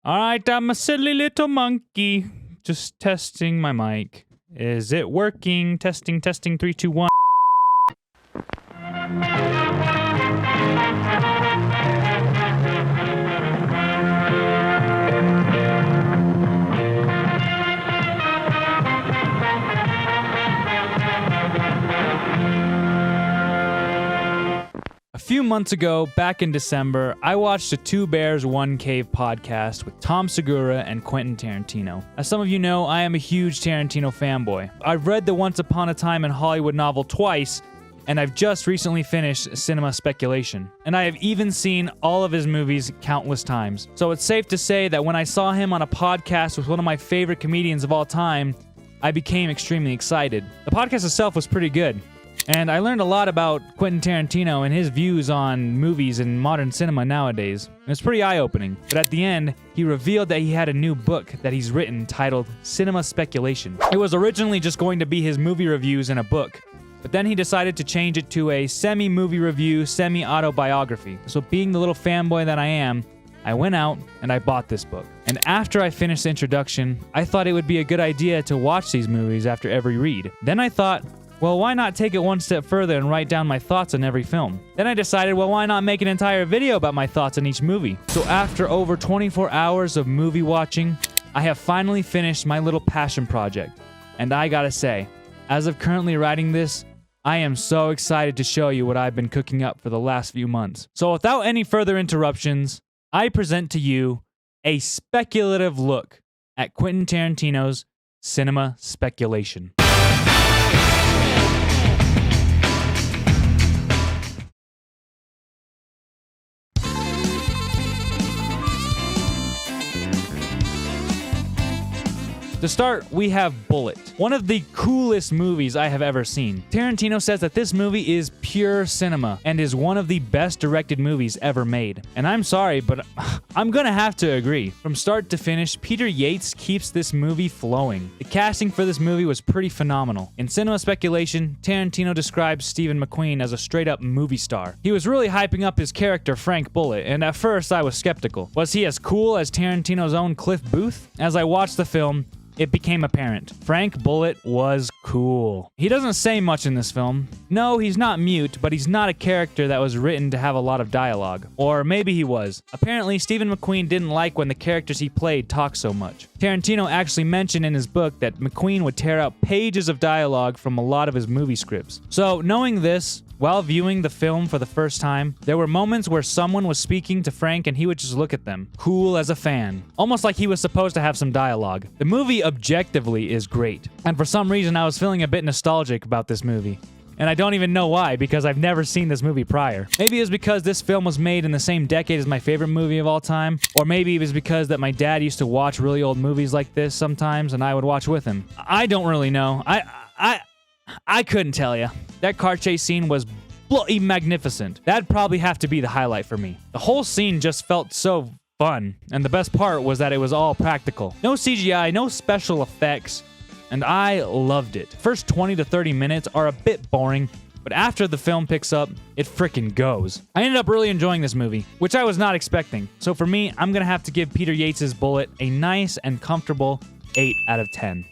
Alright, I'm a silly little monkey. Just testing my mic. Is it working? Testing, 3, 2, 1. A few months ago, back in December, I watched a Two Bears, One Cave podcast with Tom Segura and Quentin Tarantino. As some of you know, I am a huge Tarantino fanboy. I've read the Once Upon a Time in Hollywood novel twice, and I've just recently finished Cinema Speculation. And I have even seen all of his movies countless times. So it's safe to say that when I saw him on a podcast with one of my favorite comedians of all time, I became extremely excited. The podcast itself was pretty good. And I learned a lot about Quentin Tarantino and his views on movies and modern cinema nowadays. And it's pretty eye-opening. But at the end, he revealed that he had a new book that he's written titled Cinema Speculation. It was originally just going to be his movie reviews in a book, but then he decided to change it to a semi-movie review, semi-autobiography. So being the little fanboy that I am, I went out and I bought this book. And after I finished the introduction, I thought it would be a good idea to watch these movies after every read. Then I thought, well, why not take it one step further and write down my thoughts on every film? Then I decided, well, why not make an entire video about my thoughts on each movie? So after over 24 hours of movie watching, I have finally finished my little passion project. And I gotta say, as of currently writing this, I am so excited to show you what I've been cooking up for the last few months. So without any further interruptions, I present to you a speculative look at Quentin Tarantino's Cinema Speculation. To start, we have Bullet, one of the coolest movies I have ever seen. Tarantino says that this movie is pure cinema and is one of the best directed movies ever made. And I'm sorry, but I'm gonna have to agree. From start to finish, Peter Yates keeps this movie flowing. The casting for this movie was pretty phenomenal. In Cinema Speculation, Tarantino describes Stephen McQueen as a straight-up movie star. He was really hyping up his character Frank Bullet, and at first I was skeptical. Was he as cool as Tarantino's own Cliff Booth? As I watched the film, it became apparent. Frank Bullet was cool. He doesn't say much in this film. No, he's not mute, but he's not a character that was written to have a lot of dialogue. Or maybe he was. Apparently, Stephen McQueen didn't like when the characters he played talked so much. Tarantino actually mentioned in his book that McQueen would tear out pages of dialogue from a lot of his movie scripts. So, knowing this, while viewing the film for the first time, there were moments where someone was speaking to Frank and he would just look at them, cool as a fan. Almost like he was supposed to have some dialogue. The movie objectively is great. And for some reason, I was feeling a bit nostalgic about this movie. And I don't even know why, because I've never seen this movie prior. Maybe it was because this film was made in the same decade as my favorite movie of all time, or maybe it was because that my dad used to watch really old movies like this sometimes, and I would watch with him. I don't really know. I couldn't tell you. That car chase scene was bloody magnificent. That'd probably have to be the highlight for me. The whole scene just felt so fun, and the best part was that it was all practical. No CGI, no special effects, and I loved it. First 20 to 30 minutes are a bit boring, but after the film picks up, it frickin' goes. I ended up really enjoying this movie, which I was not expecting. So for me, I'm gonna have to give Peter Yates' Bullet a nice and comfortable 8 out of 10.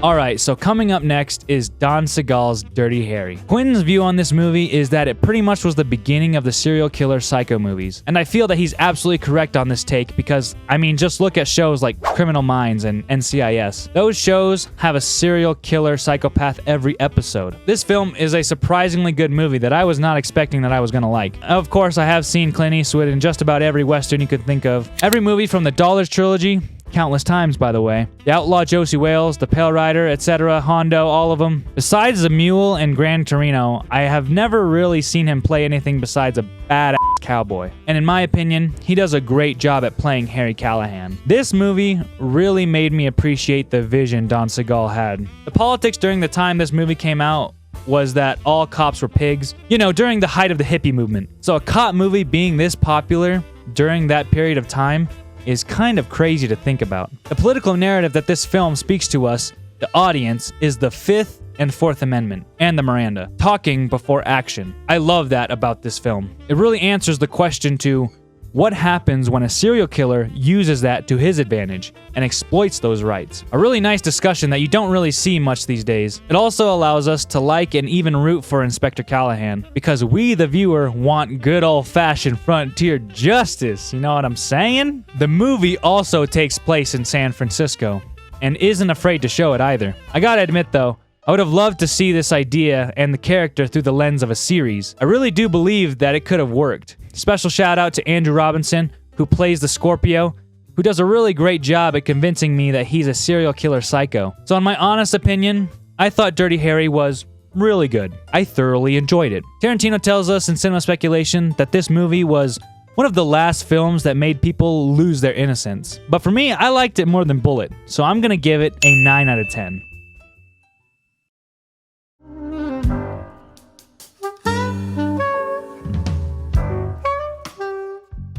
Alright, so coming up next is Don Segal's Dirty Harry. Quentin's view on this movie is that it pretty much was the beginning of the serial killer psycho movies. And I feel that he's absolutely correct on this take because, I mean, just look at shows like Criminal Minds and NCIS. Those shows have a serial killer psychopath every episode. This film is a surprisingly good movie that I was not expecting that I was gonna like. Of course, I have seen Clint Eastwood in just about every Western you could think of. Every movie from the Dollars trilogy, countless times, by the way. The Outlaw Josie Wales, The Pale Rider, etc., Hondo, all of them. Besides The Mule and Gran Torino, I have never really seen him play anything besides a badass cowboy. And in my opinion, he does a great job at playing Harry Callahan. This movie really made me appreciate the vision Don Segal had. The politics during the time this movie came out was that all cops were pigs, you know, during the height of the hippie movement. So a cop movie being this popular during that period of time is kind of crazy to think about. The political narrative that this film speaks to us, the audience, is the fifth and Fourth Amendment, and the Miranda. Talking before action. I love that about this film. It really answers the question to what happens when a serial killer uses that to his advantage and exploits those rights. A really nice discussion that you don't really see much these days. It also allows us to like and even root for Inspector Callahan because we, the viewer, want good old-fashioned frontier justice. You know what I'm saying? The movie also takes place in San Francisco and isn't afraid to show it either. I gotta admit though, I would have loved to see this idea and the character through the lens of a series. I really do believe that it could have worked. Special shout out to Andrew Robinson, who plays the Scorpio, who does a really great job at convincing me that he's a serial killer psycho. So in my honest opinion, I thought Dirty Harry was really good. I thoroughly enjoyed it. Tarantino tells us in Cinema Speculation that this movie was one of the last films that made people lose their innocence. But for me, I liked it more than Bullet, so I'm gonna give it a 9 out of 10.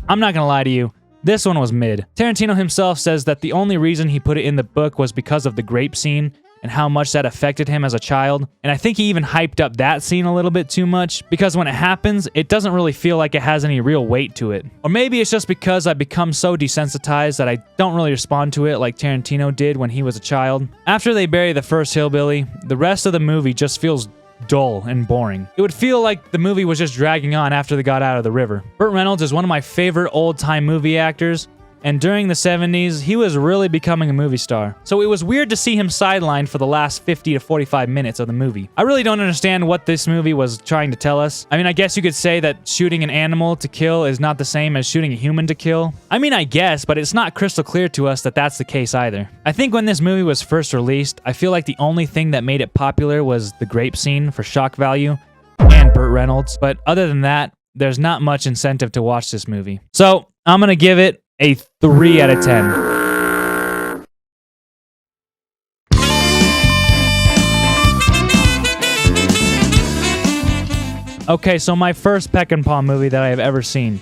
I'm not gonna lie to you, this one was mid. Tarantino himself says that the only reason he put it in the book was because of the grape scene and how much that affected him as a child. And I think he even hyped up that scene a little bit too much because when it happens, it doesn't really feel like it has any real weight to it. Or maybe it's just because I've become so desensitized that I don't really respond to it like Tarantino did when he was a child. After they bury the first hillbilly, the rest of the movie just feels dull and boring. It would feel like the movie was just dragging on after they got out of the river. Burt Reynolds is one of my favorite old-time movie actors, and during the 70s, he was really becoming a movie star. So it was weird to see him sidelined for the last 50 to 45 minutes of the movie. I really don't understand what this movie was trying to tell us. I mean, I guess you could say that shooting an animal to kill is not the same as shooting a human to kill. I mean, I guess, but it's not crystal clear to us that that's the case either. I think when this movie was first released, I feel like the only thing that made it popular was the grape scene for shock value and Burt Reynolds. But other than that, there's not much incentive to watch this movie. So I'm gonna give it a 3 out of 10. Okay, so my first Peckinpah movie that I have ever seen,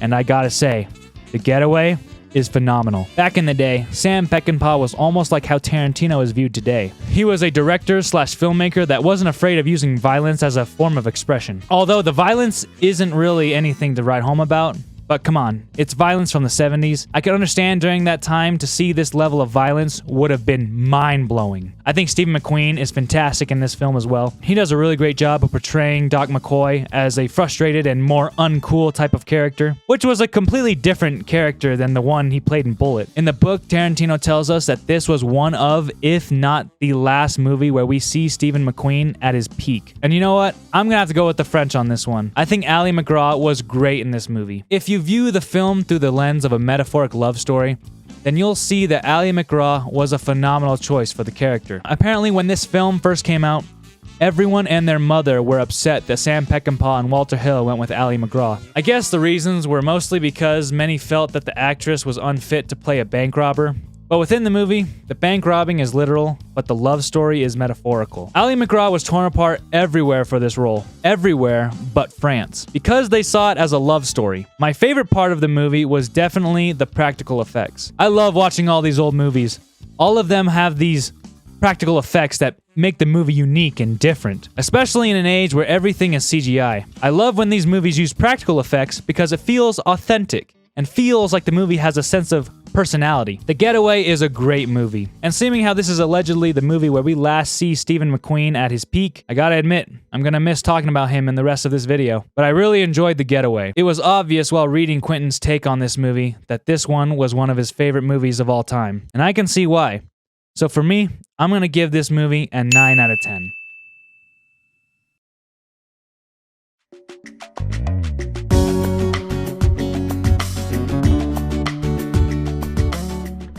and I gotta say, The Getaway is phenomenal. Back in the day, Sam Peckinpah was almost like how Tarantino is viewed today. He was a director/filmmaker that wasn't afraid of using violence as a form of expression. Although the violence isn't really anything to write home about, but come on, it's violence from the 70s. I could understand during that time to see this level of violence would have been mind-blowing. I think Stephen McQueen is fantastic in this film as well. He does a really great job of portraying Doc McCoy as a frustrated and more uncool type of character, which was a completely different character than the one he played in Bullet. In the book, Tarantino tells us that this was one of, if not the last movie where we see Stephen McQueen at his peak. And you know what? I'm gonna have to go with the French on this one. I think Ali McGraw was great in this movie. If you view the film through the lens of a metaphoric love story, then you'll see that Ali McGraw was a phenomenal choice for the character. Apparently, when this film first came out, everyone and their mother were upset that Sam Peckinpah and Walter Hill went with Ali McGraw. I guess the reasons were mostly because many felt that the actress was unfit to play a bank robber. But within the movie, the bank robbing is literal, but the love story is metaphorical. Ali McGraw was torn apart everywhere for this role. Everywhere but France. Because they saw it as a love story. My favorite part of the movie was definitely the practical effects. I love watching all these old movies. All of them have these practical effects that make the movie unique and different, especially in an age where everything is CGI. I love when these movies use practical effects because it feels authentic and feels like the movie has a sense of personality. The Getaway is a great movie, and seeming how this is allegedly the movie where we last see Stephen McQueen at his peak, I gotta admit, I'm gonna miss talking about him in the rest of this video, but I really enjoyed The Getaway. It was obvious while reading Quentin's take on this movie that this one was one of his favorite movies of all time, and I can see why. So for me, I'm gonna give this movie a 9 out of 10.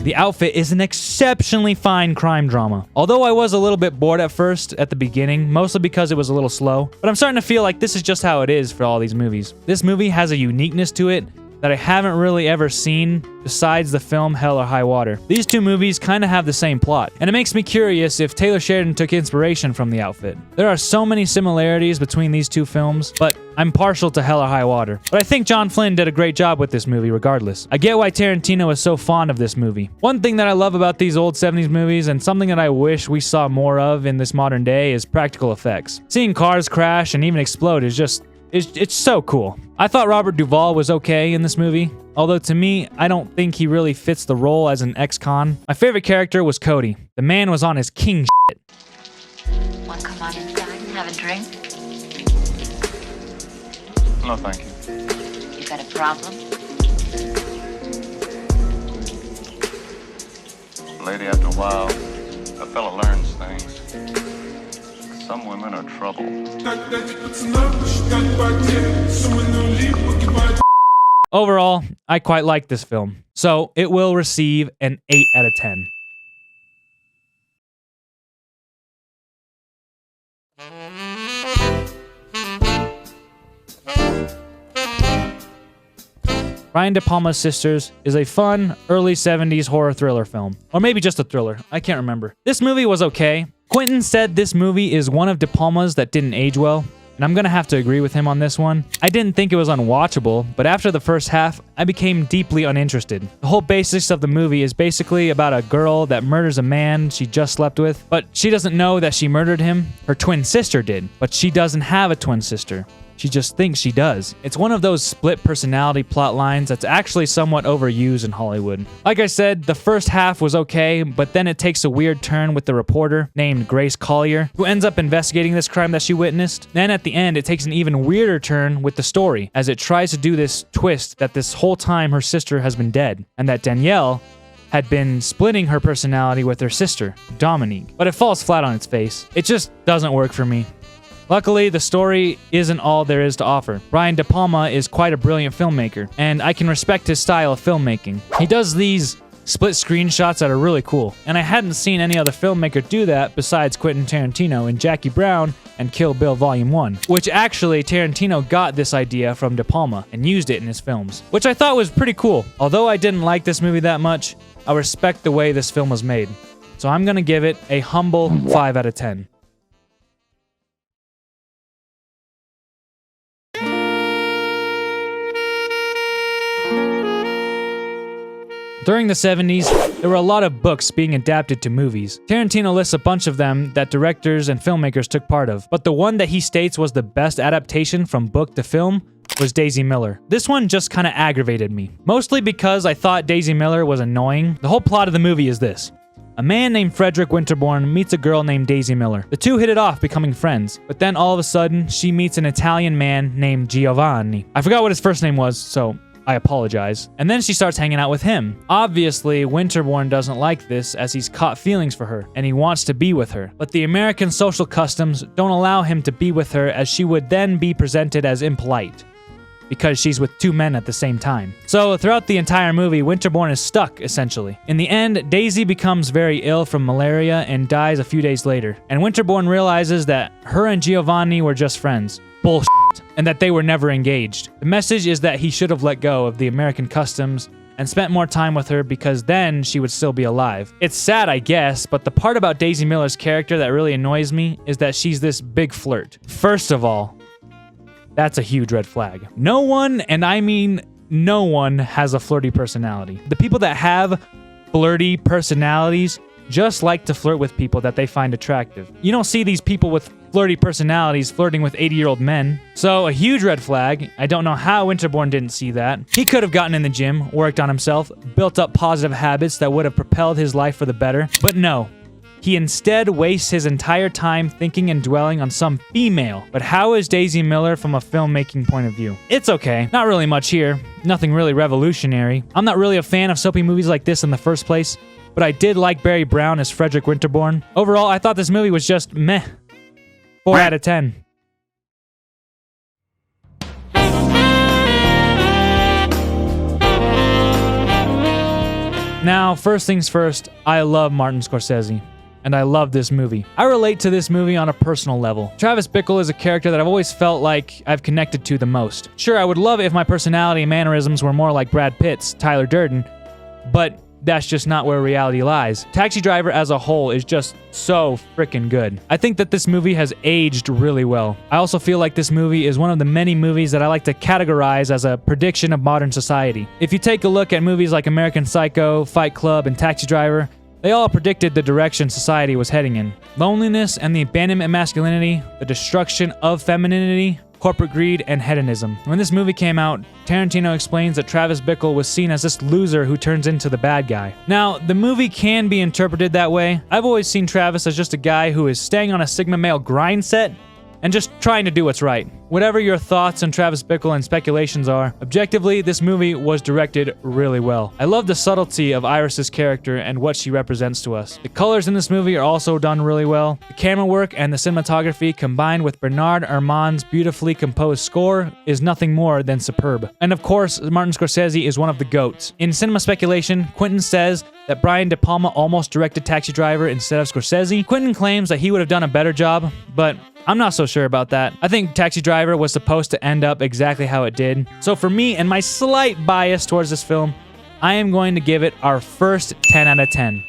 The Outfit is an exceptionally fine crime drama. Although I was a little bit bored at first, at the beginning, mostly because it was a little slow, but I'm starting to feel like this is just how it is for all these movies. This movie has a uniqueness to it that I haven't really ever seen besides the film Hell or High Water. These two movies kind of have the same plot, and it makes me curious if Taylor Sheridan took inspiration from The Outfit. There are so many similarities between these two films, but I'm partial to Hell or High Water. But I think John Flynn did a great job with this movie regardless. I get why Tarantino is so fond of this movie. One thing that I love about these old 70s movies, and something that I wish we saw more of in this modern day, is practical effects. Seeing cars crash and even explode is just it's so cool. I thought Robert Duvall was okay in this movie, although to me, I don't think he really fits the role as an ex-con. My favorite character was Cody. The man was on his king shit. Want to come on inside and have a drink? No, thank you. You got a problem? Lady, after a while, a fella learns things. Some women are trouble. Overall, I quite like this film, so it will receive an 8 out of 10. Brian De Palma's Sisters is a fun, early 70s horror thriller film. Or maybe just a thriller, I can't remember. This movie was okay. Quentin said this movie is one of De Palma's that didn't age well, and I'm gonna have to agree with him on this one. I didn't think it was unwatchable, but after the first half, I became deeply uninterested. The whole basics of the movie is basically about a girl that murders a man she just slept with, but she doesn't know that she murdered him. Her twin sister did, but she doesn't have a twin sister. She just thinks she does. It's one of those split personality plot lines that's actually somewhat overused in Hollywood. Like I said, the first half was okay, but then it takes a weird turn with the reporter named Grace Collier, who ends up investigating this crime that she witnessed. Then at the end, it takes an even weirder turn with the story, as it tries to do this twist that this whole time her sister has been dead, and that Danielle had been splitting her personality with her sister, Dominique. But it falls flat on its face. It just doesn't work for me. Luckily, the story isn't all there is to offer. Brian De Palma is quite a brilliant filmmaker, and I can respect his style of filmmaking. He does these split screen shots that are really cool, and I hadn't seen any other filmmaker do that besides Quentin Tarantino in Jackie Brown and Kill Bill Volume 1, which actually Tarantino got this idea from De Palma and used it in his films, which I thought was pretty cool. Although I didn't like this movie that much, I respect the way this film was made. So I'm gonna give it a humble 5 out of 10. During the 70s, there were a lot of books being adapted to movies. Tarantino lists a bunch of them that directors and filmmakers took part of, but the one that he states was the best adaptation from book to film was Daisy Miller. This one just kinda aggravated me, mostly because I thought Daisy Miller was annoying. The whole plot of the movie is this. A man named Frederick Winterbourne meets a girl named Daisy Miller. The two hit it off, becoming friends, but then all of a sudden, she meets an Italian man named Giovanni. I forgot what his first name was, so I apologize. And then she starts hanging out with him. Obviously, Winterbourne doesn't like this as he's caught feelings for her, and he wants to be with her. But the American social customs don't allow him to be with her, as she would then be presented as impolite, because she's with two men at the same time. So throughout the entire movie, Winterbourne is stuck, essentially. In the end, Daisy becomes very ill from malaria and dies a few days later. And Winterbourne realizes that her and Giovanni were just friends. Bullshit. And that they were never engaged. The message is that he should have let go of the American customs and spent more time with her, because then she would still be alive. It's sad, I guess, but the part about Daisy Miller's character that really annoys me is that she's this big flirt. First of all, that's a huge red flag. No one, and I mean no one, has a flirty personality. The people that have flirty personalities just like to flirt with people that they find attractive. You don't see these people with flirty personalities flirting with 80-year-old men. So a huge red flag. I don't know how Winterbourne didn't see that. He could have gotten in the gym, worked on himself, built up positive habits that would have propelled his life for the better. But no. He instead wastes his entire time thinking and dwelling on some female. But how is Daisy Miller from a filmmaking point of view? It's okay. Not really much here. Nothing really revolutionary. I'm not really a fan of soapy movies like this in the first place, but I did like Barry Brown as Frederick Winterbourne. Overall, I thought this movie was just meh. 4 out of 10. Now, first things first, I love Martin Scorsese. and I love this movie. I relate to this movie on a personal level. Travis Bickle is a character that I've always felt like I've connected to the most. Sure, I would love it if my personality and mannerisms were more like Brad Pitt's, Tyler Durden, but that's just not where reality lies. Taxi Driver as a whole is just so freaking good. I think that this movie has aged really well. I also feel like this movie is one of the many movies that I like to categorize as a prediction of modern society. If you take a look at movies like American Psycho, Fight Club, and Taxi Driver, they all predicted the direction society was heading in. Loneliness and the abandonment of masculinity, the destruction of femininity, corporate greed, and hedonism. When this movie came out, Tarantino explains that Travis Bickle was seen as this loser who turns into the bad guy. Now, the movie can be interpreted that way. I've always seen Travis as just a guy who is staying on a Sigma male grind set and just trying to do what's right. Whatever your thoughts on Travis Bickle and speculations are, objectively, this movie was directed really well. I love the subtlety of Iris's character and what she represents to us. The colors in this movie are also done really well. The camera work and the cinematography combined with Bernard Herrmann's beautifully composed score is nothing more than superb. And of course, Martin Scorsese is one of the GOATs. In Cinema Speculation, Quentin says that Brian De Palma almost directed Taxi Driver instead of Scorsese. Quentin claims that he would have done a better job, but I'm not so sure about that. I think Taxi Driver was supposed to end up exactly how it did. So for me and my slight bias towards this film, I am going to give it our first 10 out of 10.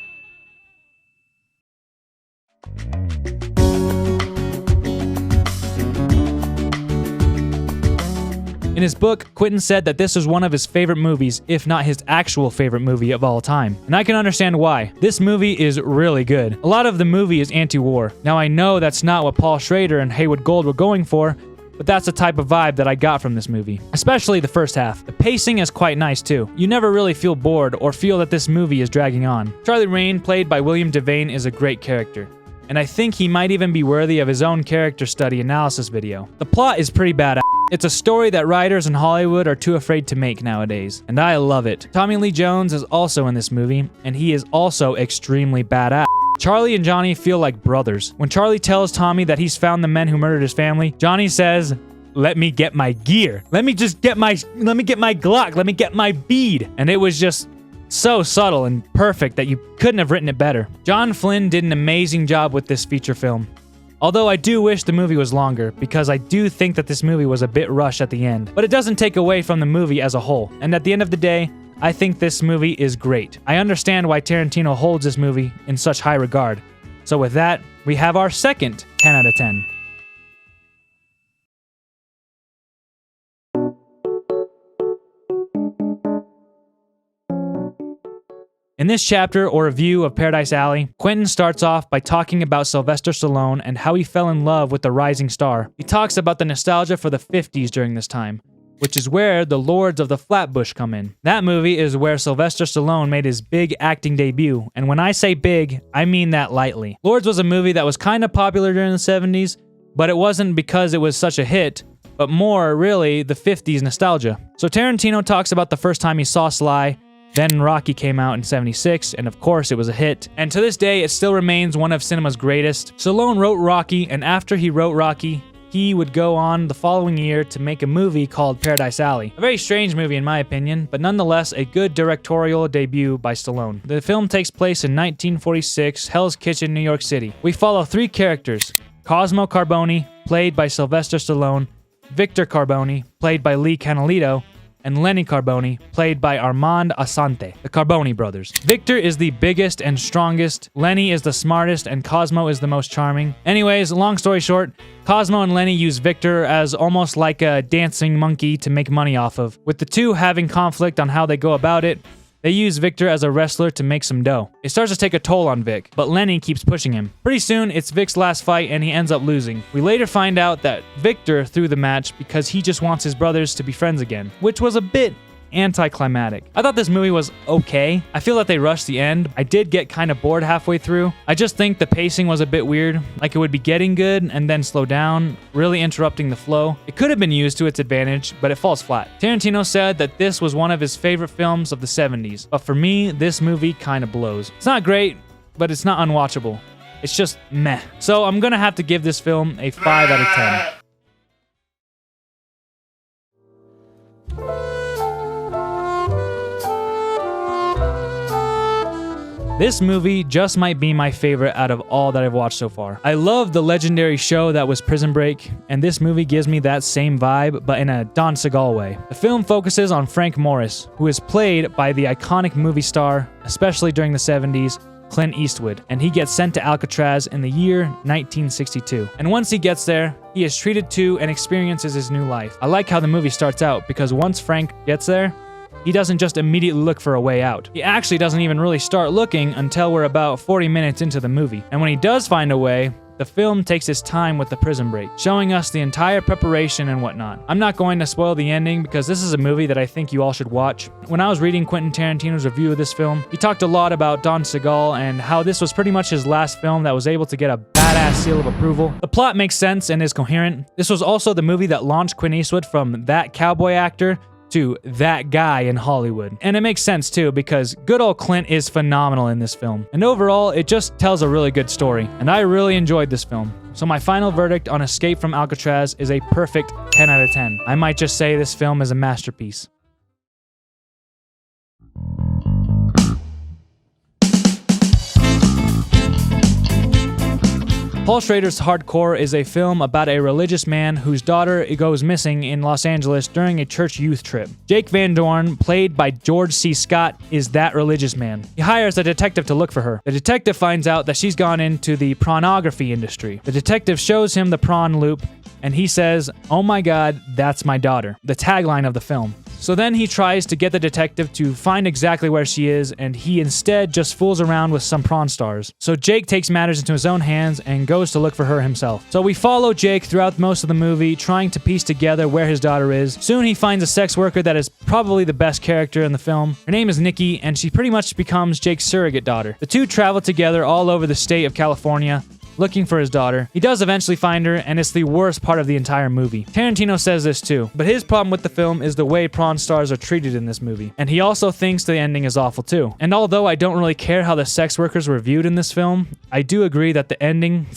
In his book, Quentin said that this was one of his favorite movies, if not his actual favorite movie of all time. And I can understand why. This movie is really good. A lot of the movie is anti-war. Now I know that's not what Paul Schrader and Haywood Gold were going for, but that's the type of vibe that I got from this movie. Especially the first half. The pacing is quite nice too. You never really feel bored or feel that this movie is dragging on. Charlie Rain, played by William Devane, is a great character. And I think he might even be worthy of his own character study analysis video. The plot is pretty badass. It's a story that writers in Hollywood are too afraid to make nowadays, and I love it. Tommy Lee Jones is also in this movie, and he is also extremely badass. Charlie and Johnny feel like brothers. When Charlie tells Tommy that he's found the men who murdered his family, Johnny says, "Let me get my gear. Let me get my Glock. Let me get my bead." And it was just so subtle and perfect that you couldn't have written it better. John Flynn did an amazing job with this feature film. Although I do wish the movie was longer, because I do think that this movie was a bit rushed at the end. But it doesn't take away from the movie as a whole. And at the end of the day, I think this movie is great. I understand why Tarantino holds this movie in such high regard. So with that, we have our second 10 out of 10. In this chapter or review of Paradise Alley, Quentin starts off by talking about Sylvester Stallone and how he fell in love with the rising star. He talks about the nostalgia for the 50s during this time, which is where the Lords of the Flatbush come in. That movie is where Sylvester Stallone made his big acting debut, and when I say big, I mean that lightly. Lords was a movie that was kind of popular during the 70s, but it wasn't because it was such a hit, but more, really, the 50s nostalgia. So Tarantino talks about the first time he saw Sly. Then Rocky came out in '76, and of course it was a hit. And to this day, it still remains one of cinema's greatest. Stallone wrote Rocky, and after he wrote Rocky, he would go on the following year to make a movie called Paradise Alley. A very strange movie in my opinion, but nonetheless a good directorial debut by Stallone. The film takes place in 1946, Hell's Kitchen, New York City. We follow three characters: Cosmo Carboni, played by Sylvester Stallone, Victor Carboni, played by Lee Canalito, and Lenny Carboni, played by Armand Assante, the Carboni brothers. Victor is the biggest and strongest, Lenny is the smartest, and Cosmo is the most charming. Anyways, long story short, Cosmo and Lenny use Victor as almost like a dancing monkey to make money off of. With the two having conflict on how they go about it, they use Victor as a wrestler to make some dough. It starts to take a toll on Vic, but Lenny keeps pushing him. Pretty soon, it's Vic's last fight and he ends up losing. We later find out that Victor threw the match because he just wants his brothers to be friends again, which was a bit anticlimactic. I thought this movie was okay. I feel that they rushed the end. I did get kind of bored halfway through. I just think the pacing was a bit weird, like it would be getting good and then slow down, really interrupting the flow. It could have been used to its advantage, but it falls flat. Tarantino said that this was one of his favorite films of the 70s, but for me, this movie kind of blows. It's not great, but it's not unwatchable. It's just meh. So I'm gonna have to give this film a 5 out of 10. This movie just might be my favorite out of all that I've watched so far. I love the legendary show that was Prison Break, and this movie gives me that same vibe, but in a Don Segal way. The film focuses on Frank Morris, who is played by the iconic movie star, especially during the 70s, Clint Eastwood, and he gets sent to Alcatraz in the year 1962. And once he gets there, he is treated to and experiences his new life. I like how the movie starts out, because once Frank gets there, he doesn't just immediately look for a way out. He actually doesn't even really start looking until we're about 40 minutes into the movie. And when he does find a way, the film takes its time with the prison break, showing us the entire preparation and whatnot. I'm not going to spoil the ending because this is a movie that I think you all should watch. When I was reading Quentin Tarantino's review of this film, he talked a lot about Don Segal and how this was pretty much his last film that was able to get a badass seal of approval. The plot makes sense and is coherent. This was also the movie that launched Clint Eastwood from that cowboy actor to that guy in Hollywood. And it makes sense too, because good old Clint is phenomenal in this film. And overall, it just tells a really good story. And I really enjoyed this film. So my final verdict on Escape from Alcatraz is a perfect 10 out of 10. I might just say this film is a masterpiece. Paul Schrader's Hardcore is a film about a religious man whose daughter goes missing in Los Angeles during a church youth trip. Jake Van Dorn, played by George C. Scott, is that religious man. He hires a detective to look for her. The detective finds out that she's gone into the pornography industry. The detective shows him the prawn loop, and he says, "Oh my God, that's my daughter," the tagline of the film. So then he tries to get the detective to find exactly where she is, and he instead just fools around with some prawn stars. So Jake takes matters into his own hands and goes to look for her himself. So we follow Jake throughout most of the movie, trying to piece together where his daughter is. Soon he finds a sex worker that is probably the best character in the film. Her name is Nikki, and she pretty much becomes Jake's surrogate daughter. The two travel together all over the state of California, looking for his daughter. He does eventually find her, and it's the worst part of the entire movie. Tarantino says this too, but his problem with the film is the way prawn stars are treated in this movie. And he also thinks the ending is awful too. And although I don't really care how the sex workers were viewed in this film, I do agree that the ending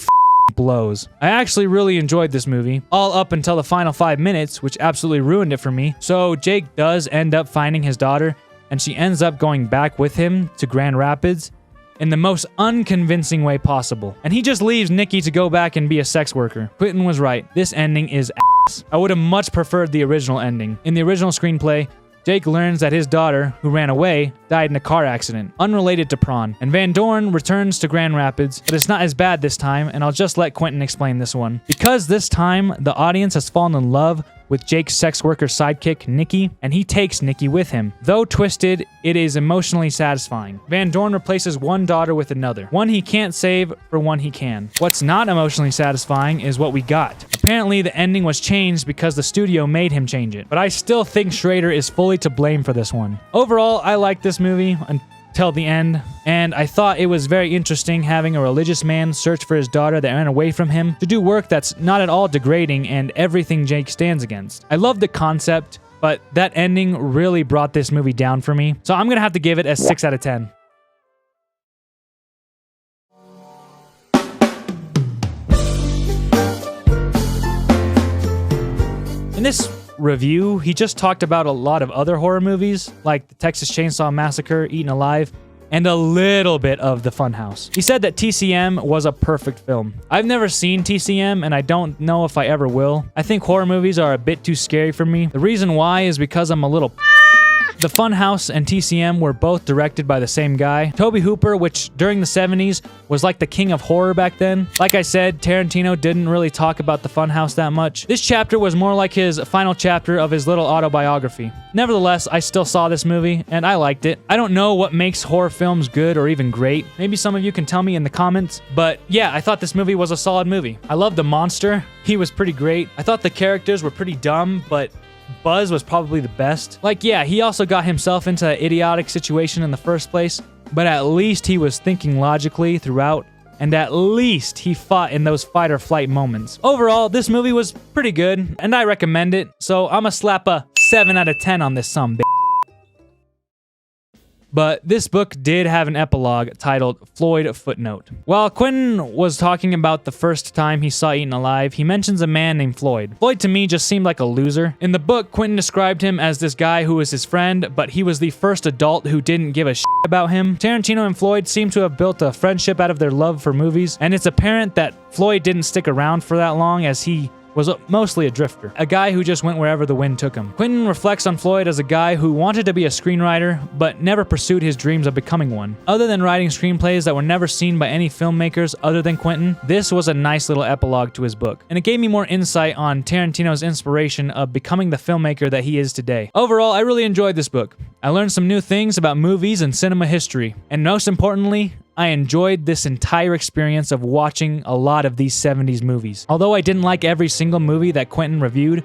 blows. I actually really enjoyed this movie, all up until the final 5 minutes, which absolutely ruined it for me. So Jake does end up finding his daughter, and she ends up going back with him to Grand Rapids in the most unconvincing way possible. And he just leaves Nikki to go back and be a sex worker. Quentin was right. This ending is ass. I would have much preferred the original ending. In the original screenplay, Jake learns that his daughter, who ran away, died in a car accident, unrelated to prawn. And Van Dorn returns to Grand Rapids, but it's not as bad this time, and I'll just let Quentin explain this one. Because this time, the audience has fallen in love with Jake's sex worker sidekick, Nikki, and he takes Nikki with him. Though twisted, it is emotionally satisfying. Van Dorn replaces one daughter with another. One he can't save for one he can. What's not emotionally satisfying is what we got. Apparently, the ending was changed because the studio made him change it. But I still think Schrader is fully to blame for this one. Overall, I like this movie until the end, and I thought it was very interesting having a religious man search for his daughter that ran away from him to do work that's not at all degrading and everything Jake stands against. I love the concept, but that ending really brought this movie down for me, so I'm gonna have to give it a 6 out of 10. In this review, he just talked about a lot of other horror movies, like the Texas Chainsaw Massacre, Eaten Alive, and a little bit of The Funhouse. He said that TCM was a perfect film. I've never seen TCM, and I don't know if I ever will. I think horror movies are a bit too scary for me. The reason why is because I'm a little The Funhouse and TCM were both directed by the same guy, Tobe Hooper, which during the 70s was like the king of horror back then. Like I said, Tarantino didn't really talk about The Funhouse that much. This chapter was more like his final chapter of his little autobiography. Nevertheless, I still saw this movie, and I liked it. I don't know what makes horror films good or even great. Maybe some of you can tell me in the comments. But yeah, I thought this movie was a solid movie. I loved the monster. He was pretty great. I thought the characters were pretty dumb, but Buzz was probably the best. Like, yeah, he also got himself into that idiotic situation in the first place, but at least he was thinking logically throughout, and at least he fought in those fight or flight moments. Overall, this movie was pretty good, and I recommend it, so I'ma slap a 7 out of 10 on this sumbitch. but this book did have an epilogue titled Floyd Footnote. While Quentin was talking about the first time he saw Eaten Alive, he mentions a man named Floyd. Floyd to me just seemed like a loser. In the book, Quentin described him as this guy who was his friend, but he was the first adult who didn't give a shit about him. Tarantino and Floyd seem to have built a friendship out of their love for movies, and it's apparent that Floyd didn't stick around for that long, as he was mostly a drifter, a guy who just went wherever the wind took him. Quentin reflects on Floyd as a guy who wanted to be a screenwriter, but never pursued his dreams of becoming one. Other than writing screenplays that were never seen by any filmmakers other than Quentin, this was a nice little epilogue to his book, and it gave me more insight on Tarantino's inspiration of becoming the filmmaker that he is today. Overall, I really enjoyed this book. I learned some new things about movies and cinema history, and most importantly, I enjoyed this entire experience of watching a lot of these 70s movies. Although I didn't like every single movie that Quentin reviewed,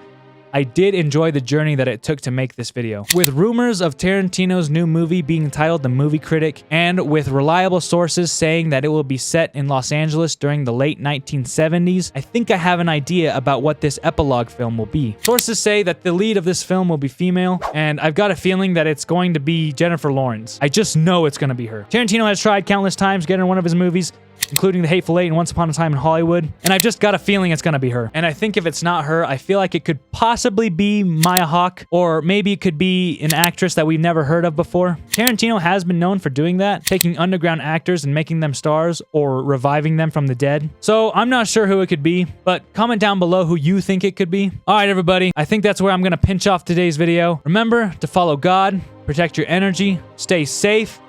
I did enjoy the journey that it took to make this video. With rumors of Tarantino's new movie being titled The Movie Critic, and with reliable sources saying that it will be set in Los Angeles during the late 1970s, I think I have an idea about what this epilogue film will be. Sources say that the lead of this film will be female, and I've got a feeling that it's going to be Jennifer Lawrence. I just know it's going to be her. Tarantino has tried countless times getting in one of his movies, including The Hateful Eight and Once Upon a Time in Hollywood, and I've just got a feeling it's gonna be her. And I think if it's not her, I feel like it could possibly be Maya Hawke, or maybe it could be an actress that we've never heard of before. Tarantino has been known for doing that, taking underground actors and making them stars, or reviving them from the dead. So I'm not sure who it could be, but comment down below who you think it could be. All right, everybody, I think that's where I'm gonna pinch off today's video. Remember to follow God, protect your energy, stay safe,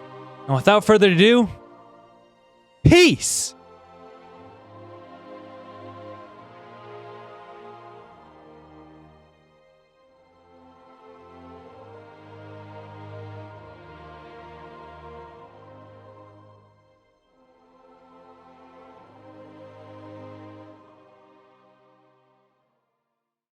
and without further ado, peace!